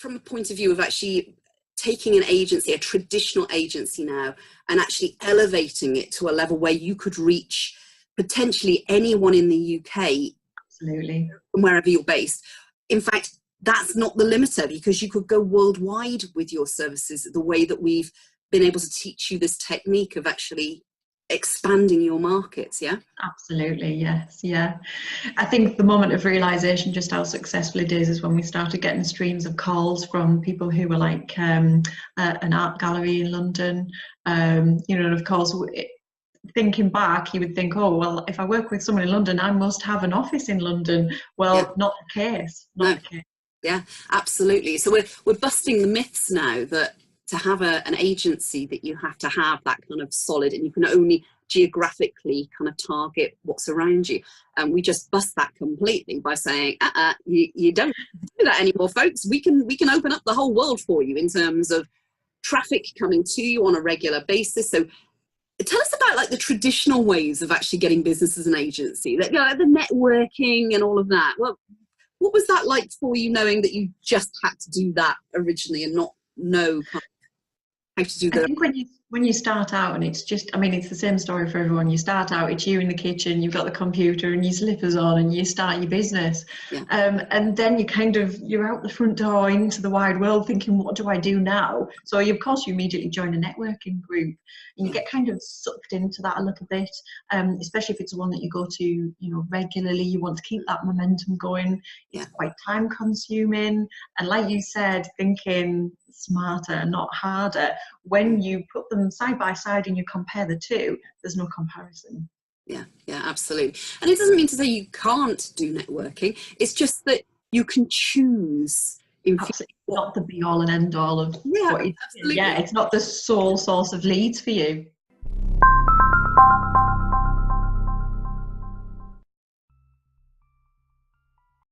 from a point of view of actually taking an agency, a traditional agency now, and actually elevating it to a level where you could reach potentially anyone in the UK, absolutely, from wherever you're based. In fact, that's not the limiter, because you could go worldwide with your services, the way that we've been able to teach you this technique of actually expanding your markets. Yeah, absolutely, yes, yeah. I think the moment of realization just how successful it is when we started getting streams of calls from people who were like an art gallery in London, you know, and of course thinking back, you would think, oh well, if I work with someone in London, I must have an office in London. Well, yeah. not the case, not the case. Yeah, absolutely. So we're busting the myths now that to have an agency that you have to have that kind of solid, and you can only geographically kind of target what's around you. And we just bust that completely by saying, you don't do that anymore, folks. We can open up the whole world for you in terms of traffic coming to you on a regular basis. So tell us about like the traditional ways of actually getting business as an agency, that, you know, the networking and all of that. Well, what was that like for you, knowing that you just had to do that originally and not know how to do that? I think when you start out, and it's just, I mean, it's the same story for everyone. You start out, it's you in the kitchen, you've got the computer and your slippers on, and you start your business. Yeah. And then you're out the front door into the wide world thinking, what do I do now? So of course you immediately join a networking group, and you get kind of sucked into that a little bit, especially if it's one that you go to, you know, regularly. You want to keep that momentum going. It's quite time consuming, and like you said, thinking smarter, not harder. When you put them side by side and you compare the two, there's no comparison. Yeah, absolutely. And it doesn't mean to say you can't do networking. It's just that you can choose. Absolutely, not the be all and end all of what you do. Yeah, it's not the sole source of leads for you.